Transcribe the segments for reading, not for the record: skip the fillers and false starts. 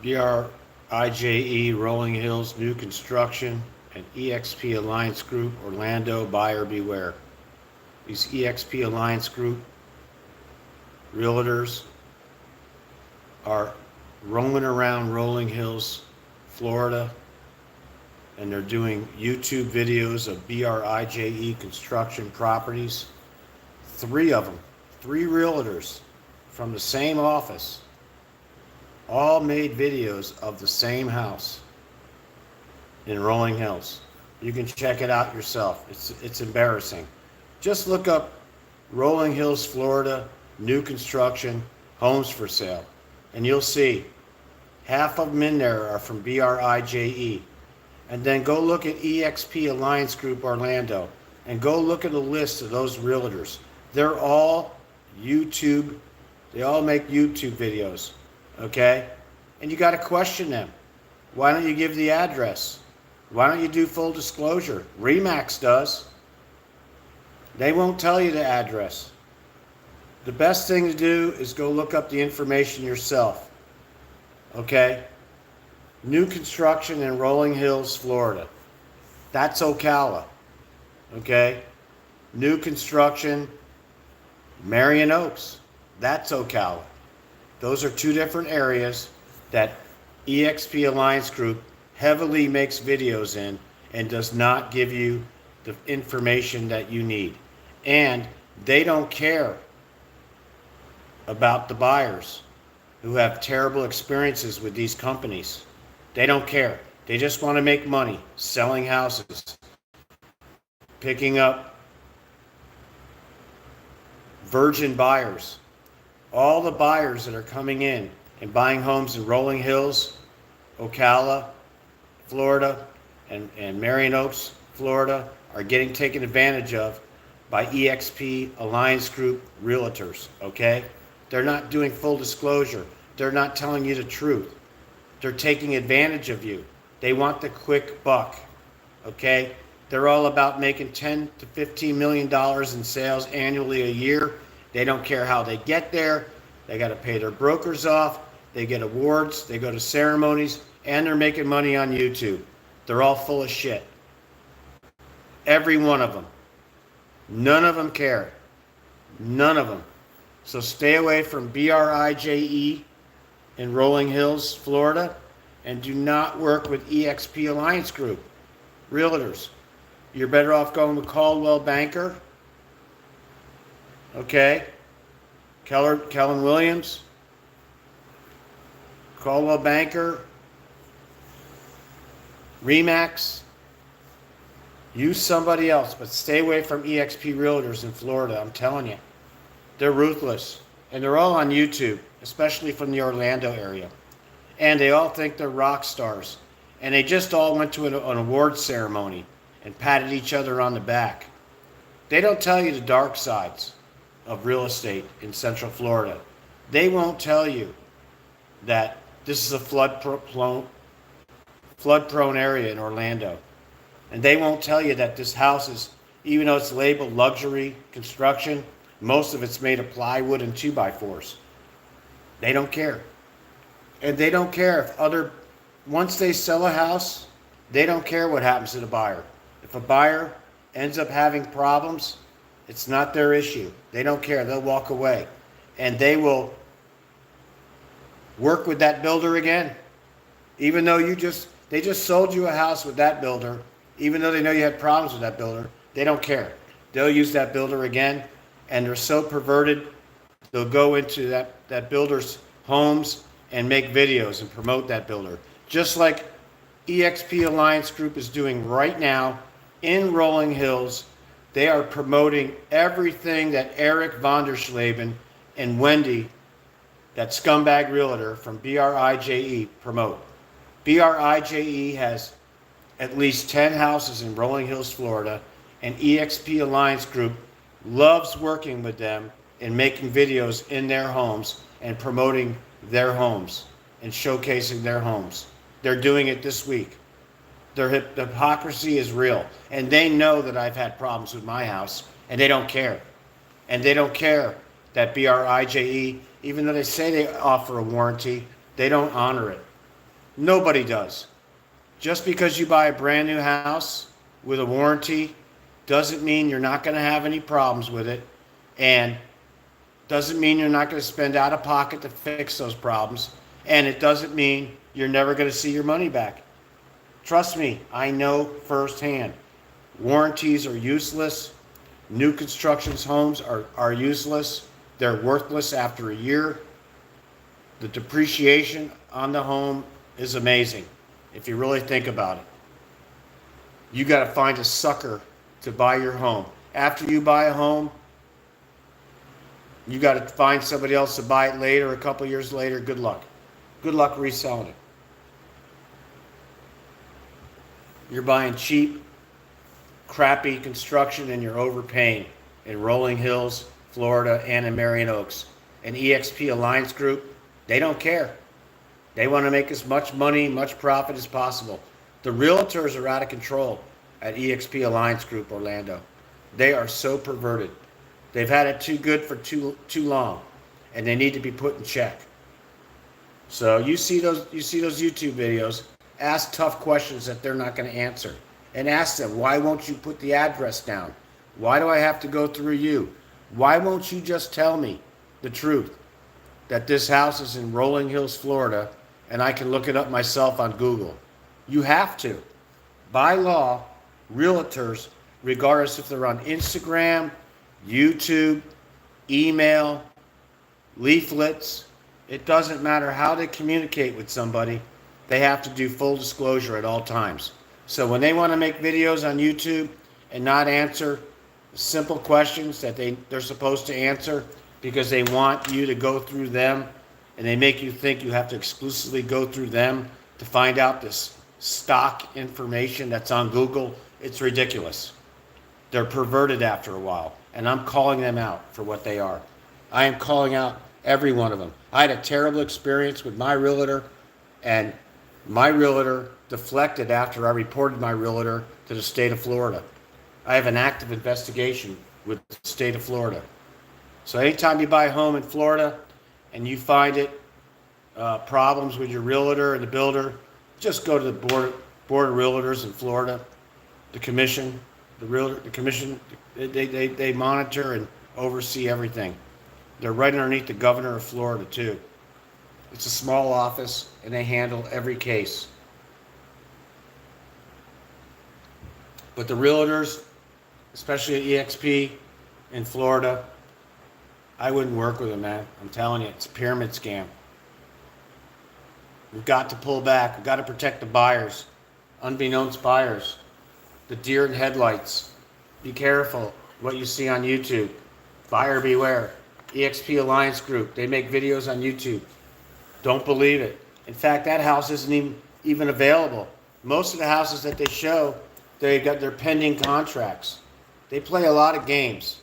BRIJE, Rolling Hills, New Construction, and EXP Alliance Group, Orlando, buyer beware. These EXP Alliance Group realtors are roaming around Rolling Hills, Florida, and they're doing YouTube videos of BRIJE construction properties. Three of them, three realtors from the same office, all made videos of the same house in Rolling Hills. You can check it out yourself. It's embarrassing. Just look up Rolling Hills, Florida, new construction, homes for sale, and you'll see half of them in there are from BRIJE. And then go look at EXP Alliance Group Orlando and go look at a list of those realtors. They're all YouTube, they all make YouTube videos, okay? And you got to question them. Why don't you give the address? Why don't you do full disclosure? RE/MAX does. They won't tell you the address. The best thing to do is go look up the information yourself, okay? New construction in Rolling Hills, Florida. That's Ocala, okay? New construction, Marion Oaks. That's Ocala. Those are two different areas that EXP Alliance Group heavily makes videos in and does not give you the information that you need. And they don't care about the buyers who have terrible experiences with these companies. They don't care. They just want to make money selling houses, picking up virgin buyers. All the buyers that are coming in and buying homes in Rolling Hills, Ocala, Florida, and Marion Oaks, Florida, are getting taken advantage of by EXP Alliance Group realtors, okay? They're not doing full disclosure. They're not telling you the truth. They're taking advantage of you. They want the quick buck, okay? They're all about making $10 to $15 million in sales annually a year. They don't care how they get there. They got to pay their brokers off. They get awards. They go to ceremonies, and they're making money on YouTube. They're all full of shit. Every one of them. None of them care. None of them. So stay away from BRIJE in Rolling Hills, Florida, and do not work with EXP Alliance Group realtors. You're better off going with Coldwell Banker, okay? Kellen Williams, Coldwell Banker, RE/MAX. Use somebody else, but stay away from EXP realtors in Florida. I'm telling you, they're ruthless, and they're all on YouTube, especially from the Orlando area. And they all think they're rock stars. And they just all went to an award ceremony and patted each other on the back. They don't tell you the dark sides of real estate in Central Florida. They won't tell you that this is a flood-prone area in Orlando. And they won't tell you that this house is, even though it's labeled luxury construction, most of it's made of plywood and 2x4s. They don't care. And they don't care if once they sell a house, they don't care what happens to the buyer. If a buyer ends up having problems, it's not their issue. They don't care. They'll walk away. And they will work with that builder again. Even though they just sold you a house with that builder, even though they know you had problems with that builder, they don't care. They'll use that builder again, and they're so perverted, they'll go into that builder's homes and make videos and promote that builder. Just like EXP Alliance Group is doing right now in Rolling Hills. They are promoting everything that Eric von der Schleben and Wendy, that scumbag realtor from BRIJE, promote. BRIJE has at least 10 houses in Rolling Hills, Florida, and EXP Alliance Group loves working with them and making videos in their homes and promoting their homes and showcasing their homes. They're doing it this week. Their hypocrisy is real. And they know that I've had problems with my house, and they don't care. And they don't care that BRIJE, even though they say they offer a warranty, they don't honor it. Nobody does. Just because you buy a brand new house with a warranty doesn't mean you're not going to have any problems with it, and doesn't mean you're not going to spend out of pocket to fix those problems, and it doesn't mean you're never going to see your money back. Trust me, I know firsthand. Warranties are useless. New constructions homes are useless. They're worthless after a year. The depreciation on the home is amazing if you really think about it. You got to find a sucker to buy your home. After you buy a home, you got to find somebody else to buy it later, a couple years later. Good luck. Good luck reselling it. You're buying cheap, crappy construction and you're overpaying in Rolling Hills, Florida, and in Marion Oaks. And eXp Alliance Group, they don't care. They want to make as much money, much profit as possible. The realtors are out of control at eXp Alliance Group Orlando. They are so perverted. They've had it too good for too long, and they need to be put in check. So you see those YouTube videos, ask tough questions that they're not going to answer. And ask them, why won't you put the address down? Why do I have to go through you? Why won't you just tell me the truth? That this house is in Rolling Hills, Florida, and I can look it up myself on Google. You have to. By law, realtors, regardless if they're on Instagram, YouTube, email, leaflets, it doesn't matter how they communicate with somebody, they have to do full disclosure at all times. So when they want to make videos on YouTube and not answer simple questions that they're supposed to answer because they want you to go through them, and they make you think you have to exclusively go through them to find out this stock information that's on Google, it's ridiculous. They're perverted after a while, and I'm calling them out for what they are. I am calling out every one of them. I had a terrible experience with my realtor, and my realtor deflected after I reported my realtor to the state of Florida. I have an active investigation with the state of Florida. So anytime you buy a home in Florida and you find it problems with your realtor and the builder, just go to the board of realtors in Florida, the commission, they monitor and oversee everything. They're right underneath the governor of Florida too. It's a small office and they handle every case. But the realtors, especially at eXp in Florida, I wouldn't work with them, man. I'm telling you, it's a pyramid scam. We've got to pull back. We've got to protect the buyers, unbeknownst buyers, the deer in headlights. Be careful what you see on YouTube. Buyer beware. eXp Alliance Group, they make videos on YouTube. Don't believe it. In fact, that house isn't even available. Most of the houses that they show, they're pending contracts. They play a lot of games.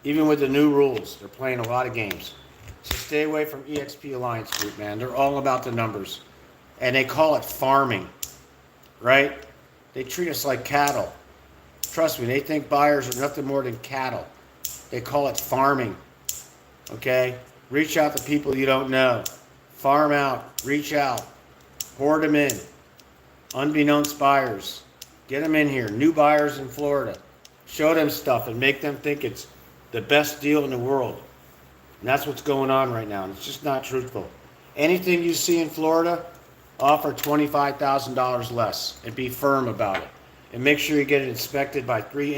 Even with the new rules, they're playing a lot of games. So stay away from eXp Alliance Group, man. They're all about the numbers. And they call it farming, right? They treat us like cattle. Trust me, they think buyers are nothing more than cattle. They call it farming, okay? Reach out to people you don't know. Farm out, reach out, hoard them in. Unbeknownst buyers, get them in here. New buyers in Florida. Show them stuff and make them think it's the best deal in the world. And that's what's going on right now. And it's just not truthful. Anything you see in Florida, offer $25,000 less and be firm about it. And make sure you get it inspected by 3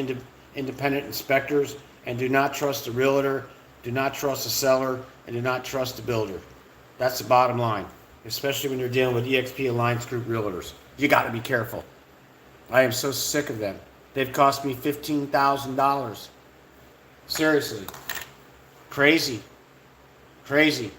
independent inspectors, and do not trust the realtor, do not trust the seller, and do not trust the builder. That's the bottom line, especially when you're dealing with eXp Alliance Group realtors. You got to be careful. I am so sick of them. They've cost me $15,000. Seriously. Crazy. Crazy.